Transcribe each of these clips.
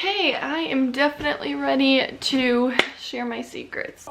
Okay, I am definitely ready to share my secrets.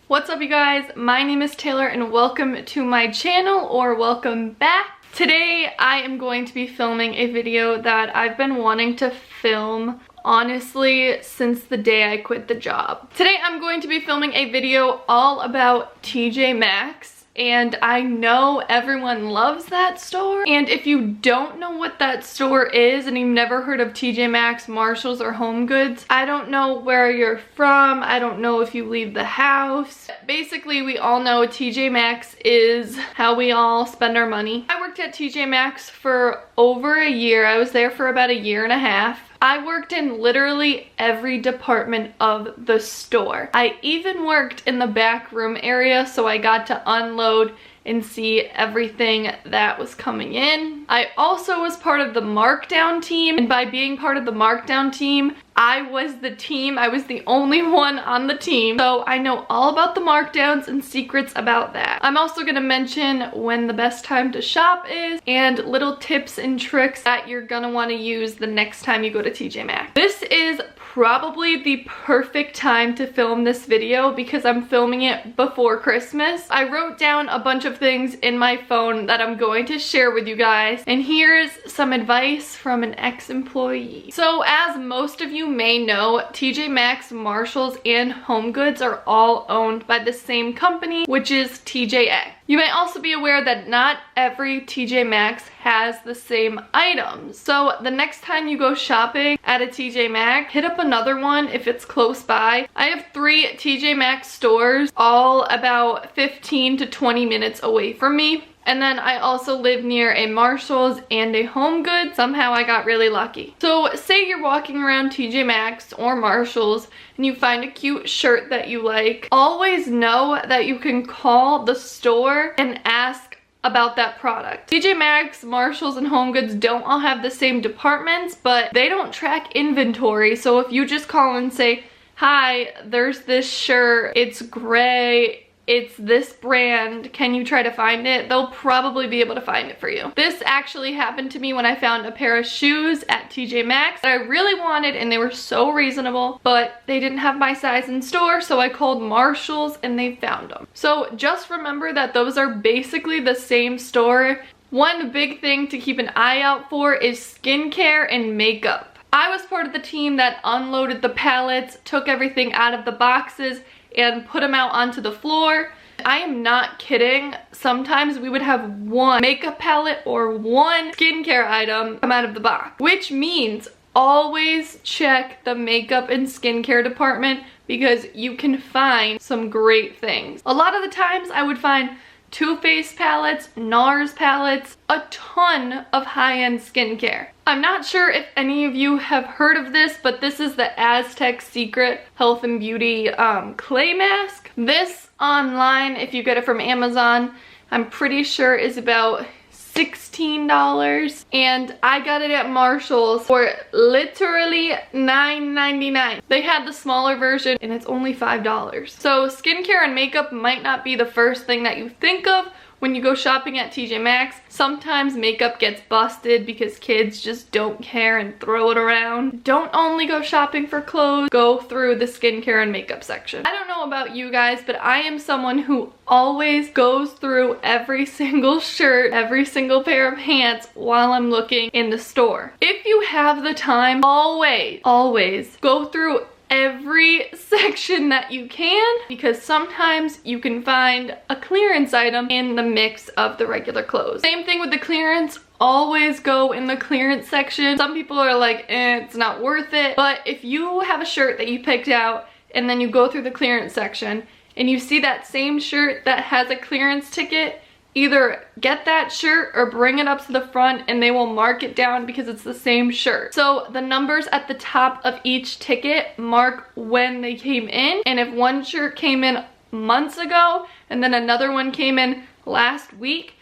What's up, you guys? My name is Taylor and welcome to my channel, or welcome back. Today I am going to be filming a video that I've been wanting to film honestly since the day I quit the job. Today I'm going to be filming a video all about TJ Maxx. And I know everyone loves that store. And if you don't know what that store is and you've never heard of TJ Maxx, Marshalls, or Home Goods, I don't know where you're from. I don't know if you leave the house. Basically, we all know TJ Maxx is how we all spend our money. I worked at TJ Maxx for over a year. I was there for about a year and a half. I worked in literally every department of the store. I even worked in the back room area, so I got to unload and see everything that was coming in. I also was part of the markdown team, and by being part of the markdown team, I was the only one on the team, so I know all about the markdowns and secrets about that. I'm also gonna mention when the best time to shop is and little tips and tricks that you're gonna wanna use the next time you go to TJ Maxx. This is probably the perfect time to film this video because I'm filming it before Christmas. I wrote down a bunch of things in my phone that I'm going to share with you guys, and here's some advice from an ex-employee. So as most of you may know, TJ Maxx, Marshalls, and Home Goods are all owned by the same company, which is TJX. You may also be aware that not every TJ Maxx has the same items. So the next time you go shopping at a TJ Maxx, hit up another one if it's close by. I have 3 TJ Maxx stores, all about 15 to 20 minutes away from me. And then I also live near a Marshalls and a Home Goods. Somehow I got really lucky. So say you're walking around TJ Maxx or Marshalls and you find a cute shirt that you like. Always know that you can call the store and ask about that product. TJ Maxx, Marshalls, and Home Goods don't all have the same departments, but they don't track inventory. So if you just call and say, hi, there's this shirt, it's gray, it's this brand, can you try to find it? They'll probably be able to find it for you. This actually happened to me when I found a pair of shoes at TJ Maxx that I really wanted, and they were so reasonable, but they didn't have my size in store, so I called Marshalls and they found them. So just remember that those are basically the same store. One big thing to keep an eye out for is skincare and makeup. I was part of the team that unloaded the pallets, took everything out of the boxes, and put them out onto the floor. I am not kidding. Sometimes we would have one makeup palette or one skincare item come out of the box, which means always check the makeup and skincare department because you can find some great things. A lot of the times I would find Too Faced palettes, NARS palettes, a ton of high-end skincare. I'm not sure if any of you have heard of this, but this is the Aztec Secret Health and Beauty clay mask. This online, if you get it from Amazon, I'm pretty sure is about $16, and I got it at Marshalls for literally $9.99. They had the smaller version and it's only $5. So skincare and makeup might not be the first thing that you think of when you go shopping at TJ Maxx. Sometimes makeup gets busted because kids just don't care and throw it around. Don't only go shopping for clothes, go through the skincare and makeup section. I don't know about you guys, but I am someone who always goes through every single shirt, every single pair of pants while I'm looking in the store. If you have the time, always go through every section that you can, because sometimes you can find a clearance item in the mix of the regular clothes. Same thing with the clearance. Always go in the clearance section. Some people are like, it's not worth it. But if you have a shirt that you picked out and then you go through the clearance section and you see that same shirt that has a clearance ticket, either get that shirt or bring it up to the front and they will mark it down because it's the same shirt. So the numbers at the top of each ticket mark when they came in, and if one shirt came in months ago and then another one came in last week,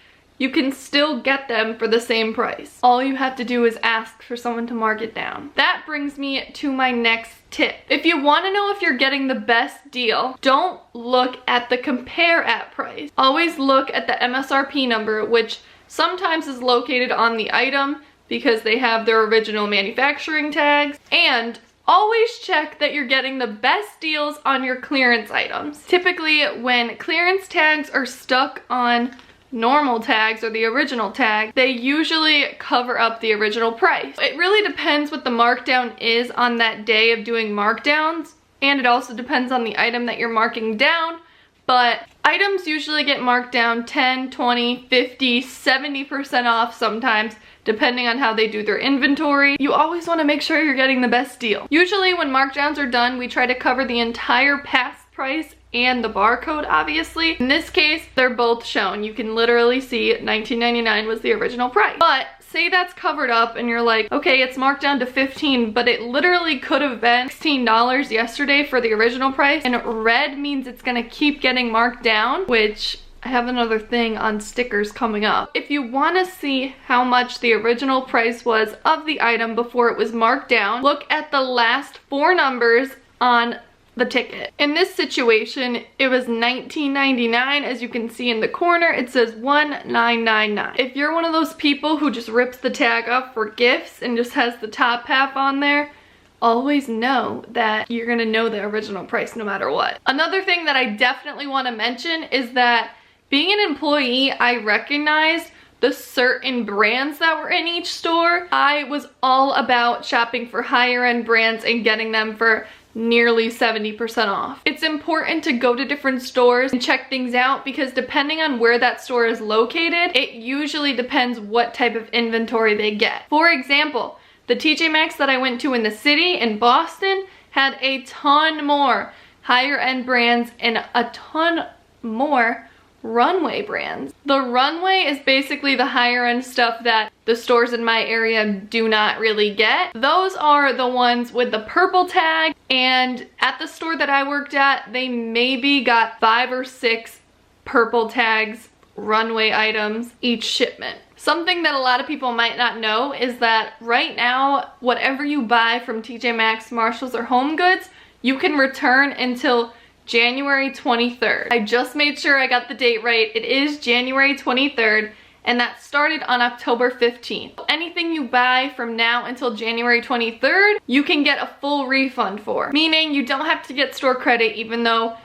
you can still get them for the same price. All you have to do is ask for someone to mark it down. That brings me to my next tip. If you want to know if you're getting the best deal, don't look at the compare at price. Always look at the MSRP number, which sometimes is located on the item because they have their original manufacturing tags, and always check that you're getting the best deals on your clearance items. Typically, when clearance tags are stuck on normal tags or the original tag, they usually cover up the original price. It really depends what the markdown is on that day of doing markdowns, and it also depends on the item that you're marking down, but items usually get marked down 10, 20, 50, 70% off sometimes, depending on how they do their inventory. You always want to make sure you're getting the best deal. Usually when markdowns are done, we try to cover the entire past price and the barcode, obviously. In this case, they're both shown. You can literally see $19.99 was the original price. But say that's covered up and you're like, okay, it's marked down to $15, but it literally could have been $16 yesterday for the original price, and red means it's gonna keep getting marked down, which I have another thing on stickers coming up. If you want to see how much the original price was of the item before it was marked down, look at the last 4 numbers on the ticket. In this situation, it was $19.99. As you can see in the corner, it says $19.99. If you're one of those people who just rips the tag off for gifts and just has the top half on there, always know that you're gonna know the original price no matter what. Another thing that I definitely want to mention is that being an employee, I recognized the certain brands that were in each store. I was all about shopping for higher end brands and getting them for nearly 70% off. It's important to go to different stores and check things out because depending on where that store is located, it usually depends what type of inventory they get. For example, the TJ Maxx that I went to in the city in Boston had a ton more higher end brands and a ton more runway brands. The runway is basically the higher end stuff that the stores in my area do not really get. Those are the ones with the purple tag, and at the store that I worked at, they maybe got 5 or 6 purple tags runway items each shipment. Something that a lot of people might not know is that right now, whatever you buy from TJ Maxx, Marshalls, or Home Goods, you can return until January 23rd. I just made sure I got the date right. It is January 23rd, and that started on October 15th. Anything you buy from now until January 23rd, you can get a full refund for. Meaning you don't have to get store credit, even though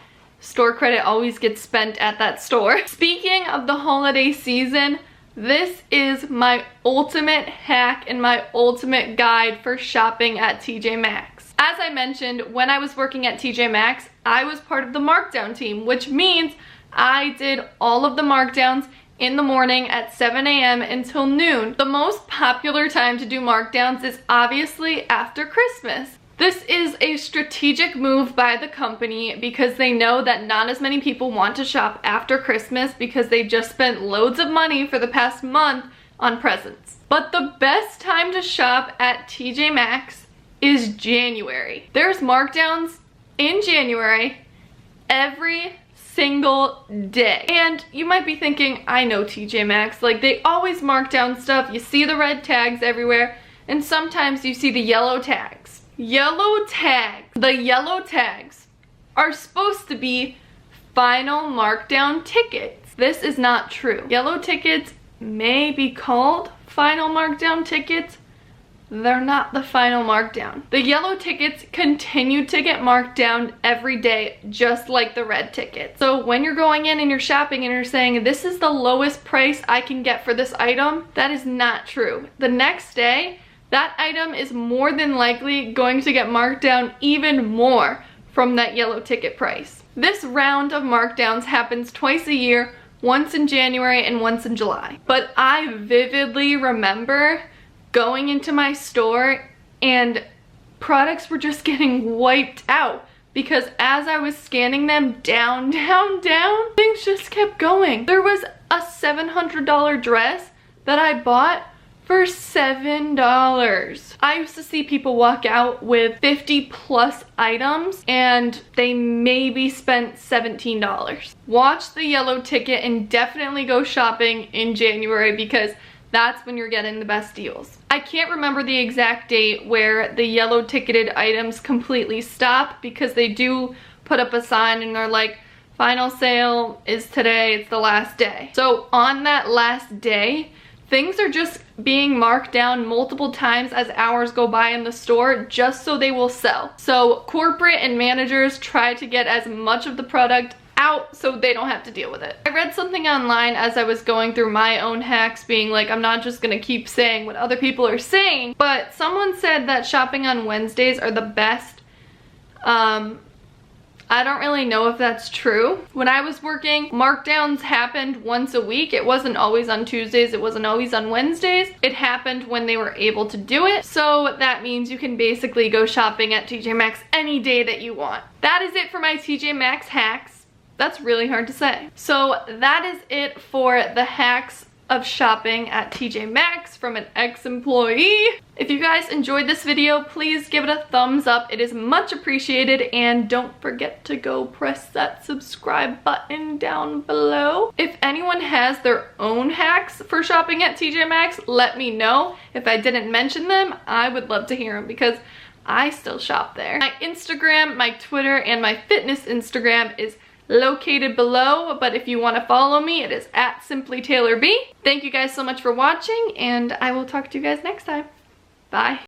store credit always gets spent at that store. Speaking of the holiday season, this is my ultimate hack and my ultimate guide for shopping at TJ Maxx. As I mentioned, when I was working at TJ Maxx, I was part of the markdown team, which means I did all of the markdowns in the morning at 7 a.m. until noon. The most popular time to do markdowns is obviously after Christmas. This is a strategic move by the company because they know that not as many people want to shop after Christmas because they just spent loads of money for the past month on presents. But the best time to shop at TJ Maxx is January. There's markdowns in January every single day. And you might be thinking, I know TJ Maxx, like they always mark down stuff. You see the red tags everywhere, and sometimes you see the yellow tags. Yellow tags. The yellow tags are supposed to be final markdown tickets. This is not true. Yellow tickets may be called final markdown tickets. They're not the final markdown. The yellow tickets continue to get marked down every day, just like the red tickets. So when you're going in and you're shopping and you're saying, this is the lowest price I can get for this item, that is not true. The next day, that item is more than likely going to get marked down even more from that yellow ticket price. This round of markdowns happens twice a year, once in January and once in July. But I vividly remember going into my store and products were just getting wiped out because as I was scanning them down, things just kept going. There was a $700 dress that I bought for $7. I used to see people walk out with 50 plus items and they maybe spent $17. Watch the yellow ticket and definitely go shopping in January because that's when you're getting the best deals. I can't remember the exact date where the yellow ticketed items completely stop, because they do put up a sign and they're like, final sale is today, it's the last day. So on that last day, things are just being marked down multiple times as hours go by in the store, just so they will sell. So corporate and managers try to get as much of the product out so they don't have to deal with it. I read something online as I was going through my own hacks, being like, I'm not just gonna keep saying what other people are saying, but someone said that shopping on Wednesdays are the best. I don't really know if that's true. When I was working, markdowns happened once a week. It wasn't always on Tuesdays, it wasn't always on Wednesdays. It happened when they were able to do it. So that means you can basically go shopping at TJ Maxx any day that you want. That is it for my TJ Maxx hacks. That's really hard to say. So that is it for the hacks of shopping at TJ Maxx from an ex-employee. If you guys enjoyed this video, please give it a thumbs up. It is much appreciated, and don't forget to go press that subscribe button down below. If anyone has their own hacks for shopping at TJ Maxx, let me know. If I didn't mention them, I would love to hear them, because I still shop there. My Instagram, my Twitter, and my fitness Instagram is located below, but if you want to follow me, it is at simplytaylorb. Thank you guys so much for watching, and I will talk to you guys next time. Bye.